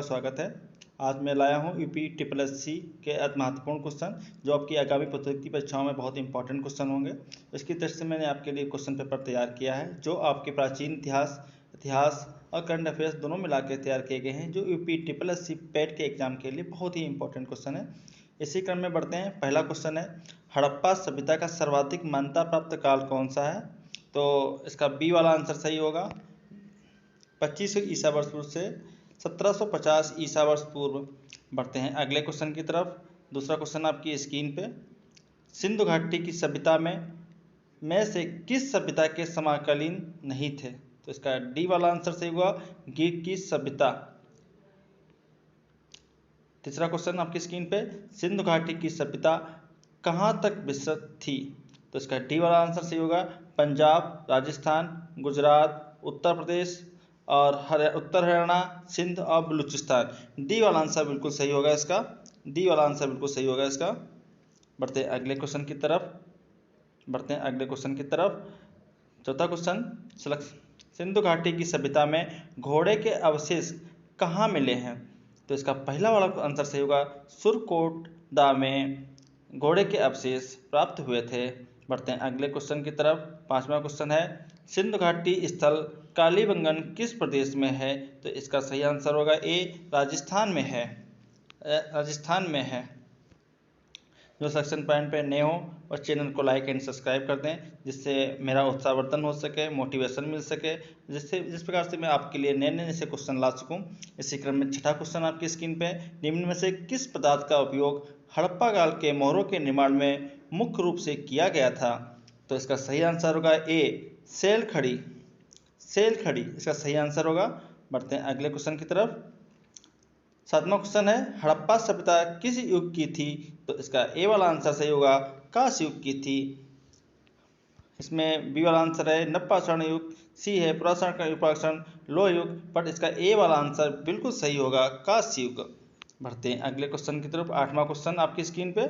स्वागत है। आज मैं लाया हूँ यूपी ट्रिपल एससी के अति महत्वपूर्ण क्वेश्चन जो आपकी आगामी प्रतियोगिता परीक्षाओं में बहुत इंपॉर्टेंट क्वेश्चन होंगे। इसकी तरफ से मैंने आपके लिए क्वेश्चन पेपर तैयार किया है जो आपके प्राचीन इतिहास और करंट अफेयर्स दोनों मिला के तैयार किए गए हैं, जो यूपी ट्रिपल एससी पेट के एग्जाम के लिए बहुत ही इंपॉर्टेंट क्वेश्चन है। इसी क्रम में बढ़ते हैं। पहला क्वेश्चन है, हड़प्पा सभ्यता का सर्वाधिक मान्यता प्राप्त काल कौन सा है? तो इसका बी वाला आंसर सही होगा। 2500 ईसा वर्ष पूर्व से 1750 ईसा वर्ष पूर्व। बढ़ते हैं अगले क्वेश्चन की तरफ। दूसरा क्वेश्चन आपकी स्क्रीन पे, सिंधु घाटी की सभ्यता में से किस सभ्यता के समकालीन नहीं थे? तो इसका डी वाला आंसर सही हुआ, ग्रीक की सभ्यता। तीसरा क्वेश्चन आपकी स्क्रीन पे, सिंधु घाटी की सभ्यता कहाँ तक विस्तृत थी? तो इसका डी वाला आंसर सही होगा, पंजाब, राजस्थान, गुजरात, उत्तर प्रदेश और उत्तर हरियाणा, सिंध और बलूचिस्तान। डी वाला आंसर बिल्कुल सही होगा इसका। डी वाला आंसर बिल्कुल सही होगा इसका। बढ़ते हैं अगले क्वेश्चन की तरफ। चौथा क्वेश्चन, सिंधु घाटी की सभ्यता में घोड़े के अवशेष कहाँ मिले हैं? तो इसका पहला वाला आंसर सही होगा, सुरकोटदा में घोड़े के अवशेष प्राप्त हुए थे। बढ़ते हैं अगले क्वेश्चन की तरफ। पांचवा क्वेश्चन है, सिंधु घाटी स्थल कालीबंगन किस प्रदेश में है? तो इसका सही आंसर होगा ए, राजस्थान में है। जो सेक्शन पॉइंट पे नए हो और चैनल को लाइक एंड सब्सक्राइब कर दें, जिससे मेरा उत्साहवर्धन हो सके, मोटिवेशन मिल सके, जिस प्रकार से मैं आपके लिए नए ऐसे क्वेश्चन ला सकूं। इसी क्रम में छठा क्वेश्चन आपकी स्क्रीन पे, निम्न में से किस पदार्थ का उपयोग हड़प्पा काल के मोहरों के निर्माण में मुख्य रूप से किया गया था? तो इसका सही आंसर होगा ए, सेल खड़ी। इसका सही आंसर होगा। बढ़ते हैं अगले क्वेश्चन की तरफ। सातवां क्वेश्चन है, हड़प्पा सभ्यता किस युग की थी? तो इसका ए वाला आंसर सही होगा, कांस्य युग की थी। इसमें बी वाला आंसर है नवपाषाण युग, सी है पुरातन लोह युग, बट इसका ए वाला आंसर बिल्कुल सही होगा, कांस्य युग। बढ़ते हैं अगले क्वेश्चन की तरफ। आठवां क्वेश्चन आपकी स्क्रीन पे,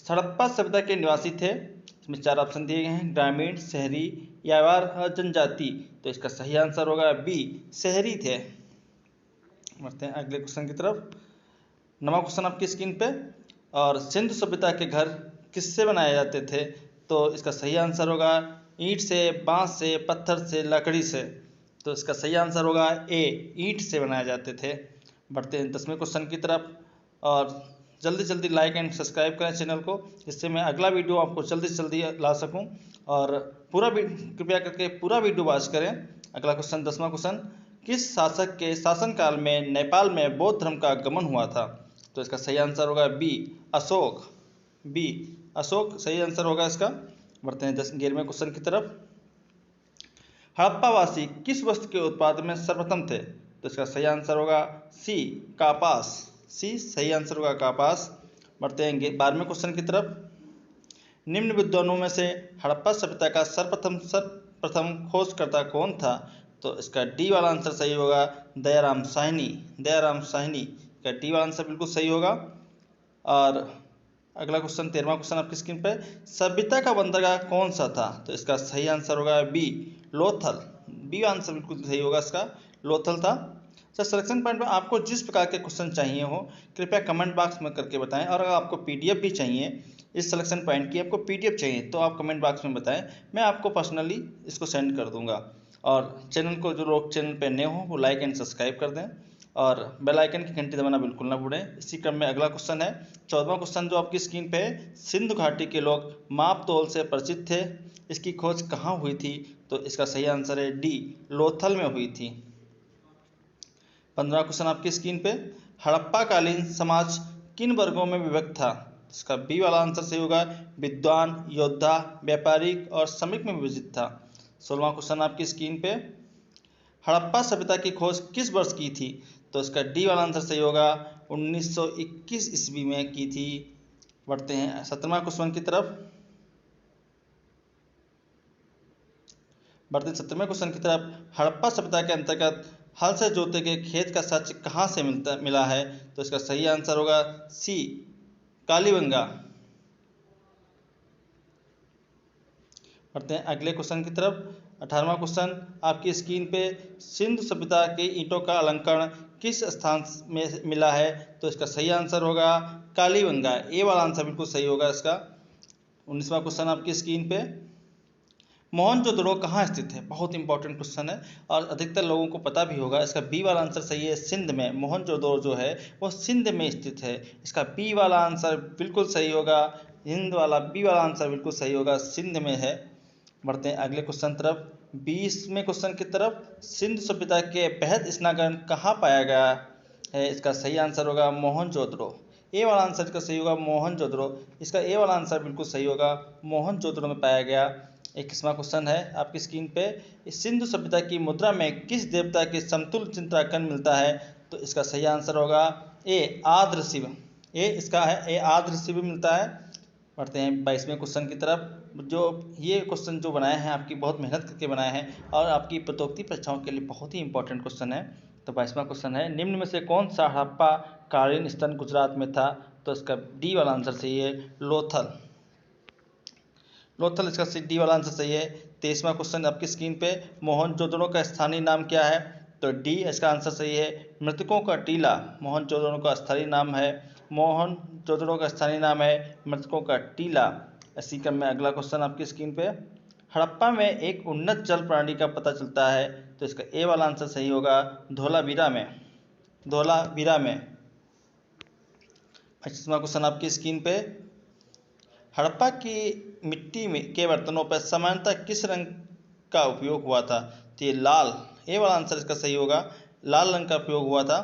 हड़प्पा सभ्यता के निवासी थे, इसमें चार ऑप्शन दिए गए हैं, ग्रामीण, शहरी या जनजाति। तो इसका सही आंसर होगा बी, शहरी थे। बढ़ते हैं अगले क्वेश्चन की तरफ। नवा क्वेश्चन आपकी स्क्रीन पे, और सिंधु सभ्यता के घर किससे बनाए जाते थे? तो इसका सही आंसर होगा ईंट से, बांस से, पत्थर से, लकड़ी से। तो इसका सही आंसर होगा ए, ईंट से बनाए जाते थे। बढ़ते हैं 10वें क्वेश्चन की तरफ, और जल्दी लाइक एंड सब्सक्राइब करें चैनल को, जिससे मैं अगला वीडियो आपको जल्दी से जल्दी ला सकूं। और कृपया करके पूरा वीडियो वॉच करें। अगला क्वेश्चन 10वां क्वेश्चन, किस शासक के शासनकाल में नेपाल में बौद्ध धर्म का आगमन हुआ था? तो इसका सही आंसर होगा बी, अशोक सही आंसर होगा इसका। बढ़ते हैं 11वें क्वेश्चन की तरफ। हड़प्पावासी किस वस्तु के उत्पादन में सर्वप्रथम थे? तो इसका सही आंसर होगा सी, कपास। सी सही आंसर होगा, कपास। बढ़ते हैं 12वें क्वेश्चन की तरफ। निम्न विद्वानों में से हड़प्पा सभ्यता का सर्वप्रथम खोजकर्ता कौन था? तो इसका डी वाला आंसर सही होगा, दयाराम साहनी का डी वाला आंसर बिल्कुल सही होगा। और अगला क्वेश्चन 13वां क्वेश्चन आपकी स्क्रीन पे, सभ्यता का बंदरगाह कौन सा था? तो इसका सही आंसर होगा बी, लोथल। बी आंसर बिल्कुल सही होगा इसका, लोथल था। सर सिलेक्शन पॉइंट में आपको जिस प्रकार के क्वेश्चन चाहिए हो कृपया कमेंट बॉक्स में करके बताएं, और अगर आपको पीडीएफ भी चाहिए, इस सिलेक्शन पॉइंट की आपको पीडीएफ चाहिए तो आप कमेंट बॉक्स में बताएं, मैं आपको पर्सनली इसको सेंड कर दूंगा। और चैनल को जो लोग चैनल पे नए हों वो लाइक एंड सब्सक्राइब कर दें, और बेल आइकन की घंटी दबाना बिल्कुल ना भूलें। इसी क्रम में अगला क्वेश्चन है 14वां क्वेश्चन जो आपकी स्क्रीन पे है, सिंधु घाटी के लोग माप तोल से परिचित थे, इसकी खोज कहाँ हुई थी? तो इसका सही आंसर है डी, लोथल में हुई थी। 15वां क्वेश्चन आपकी स्क्रीन पे, हड़प्पा कालीन समाज किन वर्गों में विभक्त था? इसका बी वाला आंसर सही होगा, विद्वान, योद्धा, व्यापारिक और श्रमिक में विभाजित था। 16वां क्वेश्चन आपकी स्क्रीन पे, हड़प्पा सभ्यता की खोज किस वर्ष की थी? तो इसका डी वाला आंसर सही होगा, 1921 ईस्वी में की थी। बढ़ते हैं 17वां क्वेश्चन की तरफ। 17वें क्वेश्चन की तरफ, हड़प्पा सभ्यता के अंतर्गत हल से जोते गए खेत का साक्ष्य कहाँ से मिला है? तो इसका सही आंसर होगा सी, कालीबंगा। बढ़ते हैं अगले क्वेश्चन की तरफ। 18वां क्वेश्चन आपकी स्क्रीन पे, सिंधु सभ्यता के ईंटों का अलंकरण किस स्थान में मिला है? तो इसका सही आंसर होगा कालीबंगा। ए वाला आंसर बिल्कुल सही होगा इसका। 19वां क्वेश्चन आपकी स्क्रीन पे, मोहनजोदड़ो कहाँ स्थित है? बहुत इंपॉर्टेंट क्वेश्चन है और अधिकतर लोगों को पता भी होगा। इसका बी वाला आंसर सही है, सिंध में। मोहनजोदड़ो जो है वो सिंध में स्थित है। इसका बी वाला आंसर बिल्कुल सही होगा। हिंद वाला बी वाला आंसर बिल्कुल सही होगा, सिंध में है। बढ़ते हैं अगले क्वेश्चन तरफ, 20वें क्वेश्चन की तरफ। सिंधु सभ्यता के बृहद स्नानगृह कहाँ पाया गया है? इसका सही आंसर होगा मोहनजोदड़ो। ए वाला आंसर इसका सही होगा मोहनजोदड़ो। इसका ए वाला आंसर बिल्कुल सही होगा, मोहनजोदड़ो में पाया गया। 21वां क्वेश्चन है आपकी स्क्रीन पे, सिंधु सभ्यता की मुद्रा में किस देवता के समतुल्य चित्रांकन मिलता है? तो इसका सही आंसर होगा ए आद्र शिव। ए इसका है, ए आद्र शिव मिलता है। बढ़ते हैं 22वें क्वेश्चन की तरफ। जो ये क्वेश्चन जो बनाए हैं आपकी बहुत मेहनत करके बनाए हैं और आपकी प्रतियोगिता परीक्षाओं के लिए बहुत ही इंपॉर्टेंट क्वेश्चन है। तो 22वां क्वेश्चन है, निम्न में से कौन सा हड़प्पा कालीन स्थल गुजरात में था? तो इसका डी वाला आंसर सही है, लोथल। लोथल इसका डी वाला आंसर सही है। 23वां क्वेश्चन आपकी स्क्रीन पे, मोहनजोदड़ो का स्थानीय नाम क्या है? तो डी इसका आंसर सही है, मृतकों का टीला मोहनजोदड़ो का स्थानीय नाम है। मोहनजोदड़ो का स्थानीय नाम है मृतकों का टीला। इसी क्रम में अगला क्वेश्चन आपकी स्क्रीन पे, हड़प्पा में एक उन्नत जल प्रणाली का पता चलता है? तो इसका ए वाला आंसर सही होगा, धोलावीरा में। धोलावीरा में। 25वां क्वेश्चन आपकी स्क्रीन पे, हड़प्पा की मिट्टी के बर्तनों पर सामान्यतः किस रंग का उपयोग हुआ था? तो ये लाल, ए वाला आंसर इसका सही होगा, लाल रंग का उपयोग हुआ था।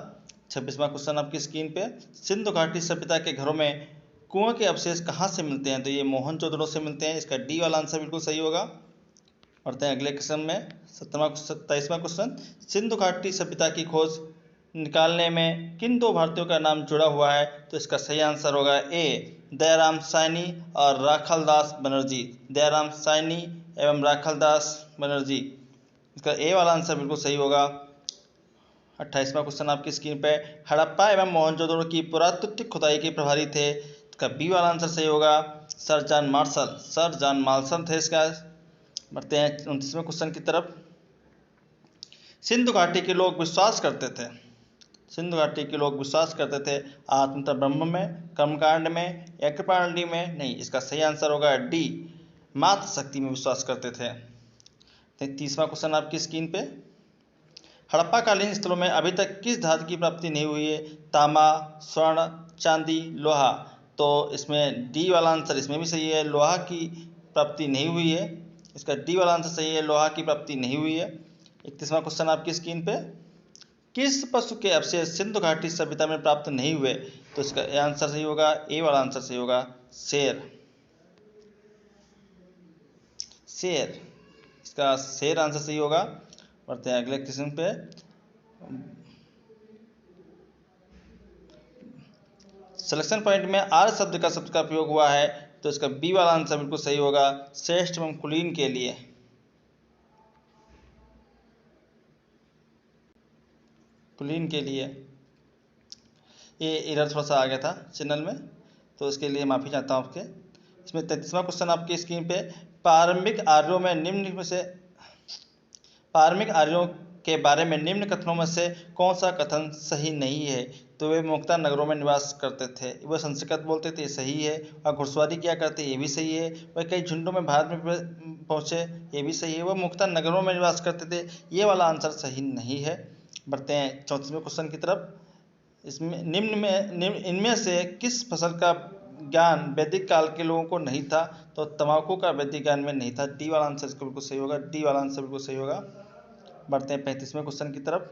26वां क्वेश्चन आपकी स्क्रीन पे, सिंधु घाटी सभ्यता के घरों में कुआं के अवशेष कहाँ से मिलते हैं? तो ये मोहनजोदड़ो से मिलते हैं। इसका डी वाला आंसर बिल्कुल सही होगा। बढ़ते हैं अगले क्वेश्चन में, 27वां क्वेश्चन, सिंधु घाटी सभ्यता की खोज निकालने में किन दो भारतीयों का नाम जुड़ा हुआ है? तो इसका सही आंसर होगा ए दयाराम साहनी और राखालदास बनर्जी। दयाराम साहनी एवं राखालदास बनर्जी। इसका ए वाला आंसर बिल्कुल सही होगा। 28वां क्वेश्चन आपकी स्क्रीन पे, हड़प्पा एवं मोहनजोदड़ो की पुरातात्विक खुदाई के प्रभारी थे? इसका बी वाला आंसर सही होगा, sir John Marshall. Sir John Marshall थे इसका। बढ़ते हैं 29वें क्वेश्चन की तरफ, सिंधु घाटी के लोग विश्वास करते थे, सिंधु घाटी के लोग विश्वास करते थे आत्मतः ब्रह्म में, कर्मकांड में, यज्ञपाणी में? नहीं, इसका सही आंसर होगा डी मात्र शक्ति में विश्वास करते थे। 30वां क्वेश्चन आपकी स्क्रीन पे, हड़प्पा कालीन स्थलों में अभी तक किस धातु की प्राप्ति नहीं हुई है? तांबा, स्वर्ण, चांदी, लोहा। तो इसमें डी वाला आंसर इसमें भी सही है, लोहा की प्राप्ति नहीं हुई है। इसका डी वाला आंसर सही है, लोहा की प्राप्ति नहीं हुई है। 31वां क्वेश्चन आपकी स्क्रीन पे, किस पशु के अवशेष सिंधु घाटी सभ्यता में प्राप्त नहीं हुए? तो इसका आंसर सही होगा, ए वाला आंसर सही होगा, शेर। शेर, इसका शेर आंसर सही होगा। बढ़ते हैं अगले क्वेश्चन पे, सिलेक्शन पॉइंट में आर्य शब्द का प्रयोग हुआ है? तो इसका बी वाला आंसर बिल्कुल सही होगा, श्रेष्ठ एवं कुलीन के लिए। कुलीन के लिए। ये एरर थोड़ा सा आ गया था चैनल में, तो इसके लिए माफ़ी चाहता हूँ आपके। इसमें 33वां क्वेश्चन आपकी स्क्रीन पे, प्रारंभिक आर्यों में निम्न में से, प्रारंभिक आर्यों के बारे में निम्न कथनों में से कौन सा कथन सही नहीं है? तो वे मुक्ता नगरों में निवास करते थे, वह संस्कृत बोलते थे, ये सही है। और घुड़सवारी किया करते, ये भी सही है। वह कई झुंडों में भारत में पहुँचे, ये भी सही है। वह मुक्ता नगरों में निवास करते थे, ये वाला आंसर सही नहीं है। बढ़ते हैं 34वें क्वेश्चन की तरफ। इसमें इनमें से किस फसल का ज्ञान वैदिक काल के लोगों को नहीं था? तो तंबाकू का वैदिक ज्ञान में नहीं था। डी वाला आंसर इसका बिल्कुल सही होगा, डी वाला आंसर बिल्कुल सही होगा। बढ़ते हैं 35वें क्वेश्चन की तरफ।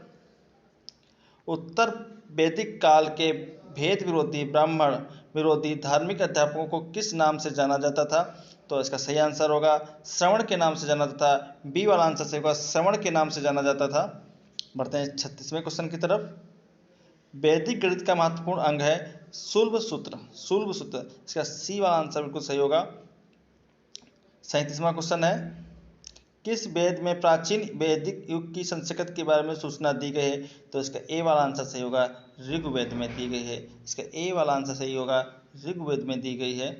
उत्तर वैदिक काल के भेद विरोधी, ब्राह्मण विरोधी धार्मिक अध्यापकों को किस नाम से जाना जाता था? तो इसका सही आंसर होगा, श्रवण के नाम से जाना जाता था। बी वाला आंसर सही होगा, श्रवण के नाम से जाना जाता था। बढ़ते हैं 36वें क्वेश्चन की तरफ। वैदिक गणित का महत्वपूर्ण अंग है शुल्ब सूत्र। शुल्ब सूत्र, इसका सी वाला आंसर बिल्कुल सही होगा। 37वां क्वेश्चन है, किस वेद में प्राचीन वैदिक युग की संस्कृत के बारे में सूचना दी गई है? तो इसका ए वाला आंसर सही होगा, ऋग्वेद में दी गई है। इसका ए वाला आंसर सही होगा, ऋग्वेद में दी गई है।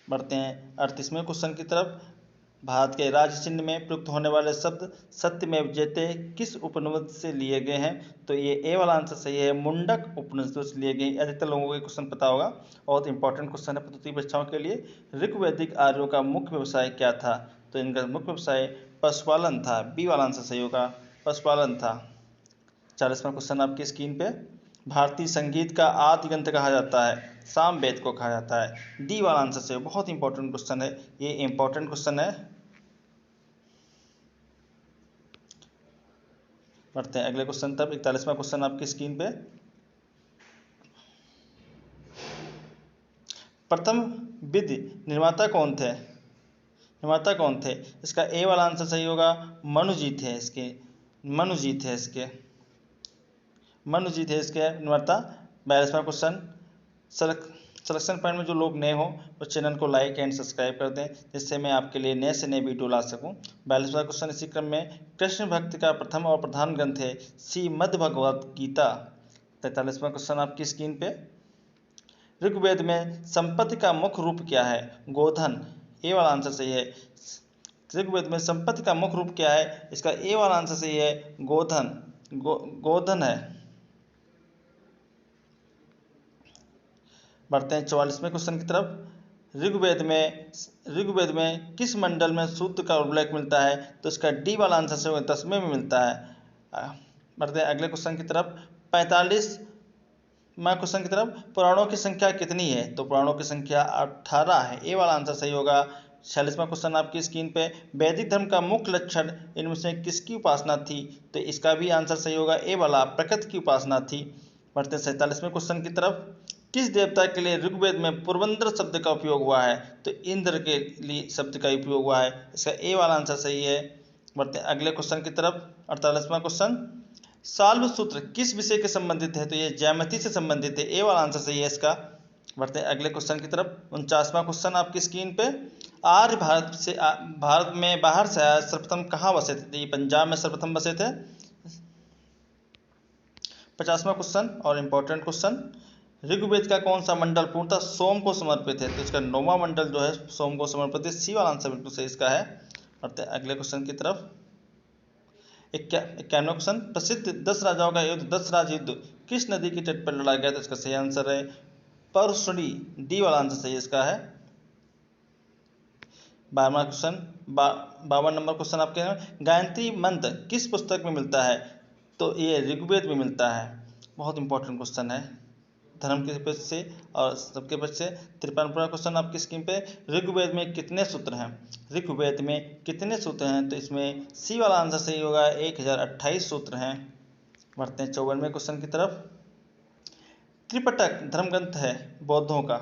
बढ़ते हैं 38वें क्वेश्चन की तरफ। भारत के राज्य चिन्ह में प्रयुक्त होने वाले शब्द सत्यमेव जयते किस उपनिषद से लिए गए हैं? तो ये ए वाला आंसर सही है, मुंडक उपनिषद से लिए गए। अधिकतर लोगों को ये क्वेश्चन पता होगा, बहुत इंपॉर्टेंट क्वेश्चन है प्रतियोगी परीक्षाओं के लिए। ऋग्वैदिक आर्यों का मुख्य व्यवसाय क्या था? तो इनका मुख्य व्यवसाय पशुपालन था। बी वाला आंसर सही होगा, पशुपालन था। 40वां क्वेश्चन आपकी स्क्रीन पे। भारतीय संगीत का आदि ग्रंथ कहा जाता है? सामवेद को कहा जाता है। डी वाला आंसर से बहुत इंपॉर्टेंट क्वेश्चन है, ये इंपॉर्टेंट क्वेश्चन है। बढ़ते हैं अगले क्वेश्चन तक। 41वां क्वेश्चन आपकी स्क्रीन पे। प्रथम विधि निर्माता कौन थे? निर्माता कौन थे? इसका ए वाला आंसर सही होगा, मनुजीत है इसके, मनुजीत है इसके, मनुजीत है इसके निर्माता। 42वां क्वेश्चन। सिलेक्शन पॉइंट में जो लोग नए हों वो चैनल को लाइक एंड सब्सक्राइब कर दें, जिससे मैं आपके लिए नए से नए वीडियो ला सकूं। 42वां क्वेश्चन इसी क्रम में। कृष्ण भक्त का प्रथम और प्रधान ग्रंथ है? श्रीमद् भगवत गीता। 43वां क्वेश्चन आपकी स्क्रीन पे। ऋग्वेद में संपत्ति का मुख्य रूप क्या है? गोधन। ए वाला आंसर सही है। ऋग्वेद में संपत्ति का मुख्य रूप क्या है? इसका ए वाला आंसर सही है, गोधन। गोधन है। बढ़ते हैं 44वें क्वेश्चन की तरफ। ऋग्वेद में किस मंडल में सूत्र का उल्लेख मिलता है? तो इसका डी वाला आंसर से 10वें में मिलता है। बढ़ते हैं अगले क्वेश्चन की तरफ। 45वां क्वेश्चन की तरफ। पुराणों की संख्या कितनी है? तो पुराणों की संख्या 18 है। ए वाला आंसर सही होगा। 46वां क्वेश्चन आपकी स्क्रीन पे। वैदिक धर्म का मुख्य लक्षण इनमें से किसकी उपासना थी? तो इसका भी आंसर सही होगा, ए वाला, प्रकृति की उपासना थी। बढ़ते हैं 47वें क्वेश्चन की तरफ। किस देवता के लिए ऋग्वेद में पूर्वंद्र शब्द का उपयोग हुआ है? तो इंद्र के लिए शब्द का उपयोग हुआ है। इसका ए वाला आंसर सही है। बढ़ते हैं अगले क्वेश्चन की तरफ। 48वां क्वेश्चन। साल्व सूत्र किस विषय के संबंधित है? तो ये ज्यामिति से संबंधित है। ए वाला आंसर सही है इसका। बढ़ते हैं अगले क्वेश्चन की तरफ। 49वां क्वेश्चन आपकी स्क्रीन पे। आर्य भारत में बाहर से आया सर्वप्रथम कहाँ बसे थे? ये पंजाब में सर्वप्रथम बसे थे। 50वां क्वेश्चन और इम्पोर्टेंट क्वेश्चन। ऋग्वेद का कौन सा मंडल पूर्णतः सोम को समर्पित है? तो इसका 9वां मंडल जो है सोम को समर्पित है। सी वाला आंसर बिल्कुल सही इसका है। बढ़ते हैं अगले क्वेश्चन की तरफ। 51वां क्वेश्चन। प्रसिद्ध 10 राजाओं का युद्ध 10 राज युद्ध किस नदी के तट पर लड़ा गया? तो इसका सही आंसर है परशुनी। डी वाला आंसर सही इसका है। 52वां क्वेश्चन। 52 नंबर क्वेश्चन आपके हैं। गायत्री मंत्र किस पुस्तक में मिलता है? तो ये ऋग्वेद में मिलता है। बहुत इंपॉर्टेंट क्वेश्चन है धर्म के पक्ष से और सबके पक्ष से। 53वां क्वेश्चन आपकी स्क्रीन पे। ऋग्वेद में कितने सूत्र हैं? ऋग्वेद में कितने सूत्र हैं? तो इसमें सी वाला आंसर सही होगा, 1028 सूत्र हैं। बढ़ते हैं 54वें क्वेश्चन की तरफ। त्रिपिटक धर्म ग्रंथ है बौद्धों का?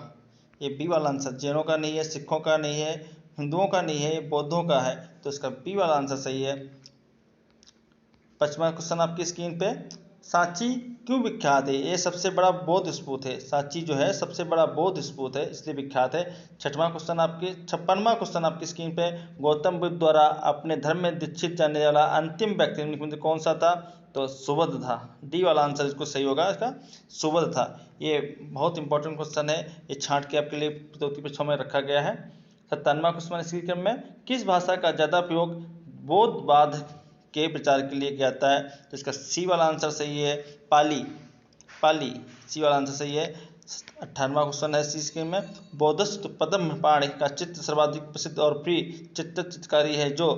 ये बी वाला आंसर। जैनों का नहीं है, सिखों का नहीं है, हिंदुओं का नहीं है, ये बौद्धों का है। तो इसका बी वाला आंसर सही है। 55वां क्वेश्चन आपकी स्क्रीन पे। सांची क्यों विख्यात है? ये सबसे बड़ा बौद्ध स्तूप है। सांची जो है सबसे बड़ा बौद्ध स्तूप है, इसलिए विख्यात है। 56वां क्वेश्चन आपकी 56वां क्वेश्चन आपकी स्क्रीन पे। गौतम बुद्ध द्वारा अपने धर्म में दीक्षित जाने वाला अंतिम व्यक्ति निम्नलिखित में कौन सा था? तो सुबुद्ध था। डी वाला आंसर इसको सही होगा इसका, सुबुद्ध था। ये बहुत इंपॉर्टेंट क्वेश्चन है, ये छांट के आपके लिए प्रतियोगी परीक्षाओं में रखा गया है। 57वां क्वेश्चन इसी क्रम में। किस भाषा का ज़्यादा प्रयोग बौद्धवाद के प्रचार के लिए किया जाता है? तो इसका सी वाला आंसर सही है, पाली। पाली, सी वाला आंसर सही है। 58वां क्वेश्चन है इसी स्कीम में। बौद्धस्त पद्म पाणि का चित्र सर्वाधिक प्रसिद्ध और प्रिय चित्रकारी है जो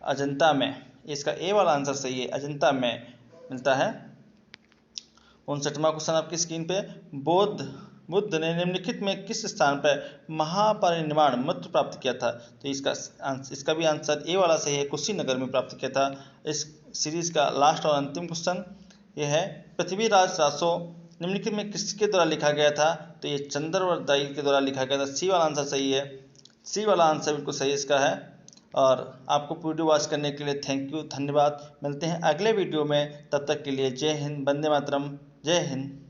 अजंता में? इसका ए वाला आंसर सही है, अजंता में मिलता है। 59वां क्वेश्चन आपकी स्क्रीन पे। बुद्ध ने निम्नलिखित में किस स्थान पर महापरिनिर्वाण मंत्र प्राप्त किया था? तो इसका भी आंसर ए वाला सही है, कुशीनगर में प्राप्त किया था। इस सीरीज का लास्ट और अंतिम क्वेश्चन यह है। पृथ्वीराज रासो निम्नलिखित में किसके द्वारा लिखा गया था? तो ये चंद्रवरदाई के द्वारा लिखा गया था। सी वाला आंसर सही है, सी वाला आंसर बिल्कुल सही इसका है। और आपको वीडियो वॉच करने के लिए थैंक यू, धन्यवाद। मिलते हैं अगले वीडियो में, तब तक के लिए जय हिंद, वंदे मातरम, जय हिंद।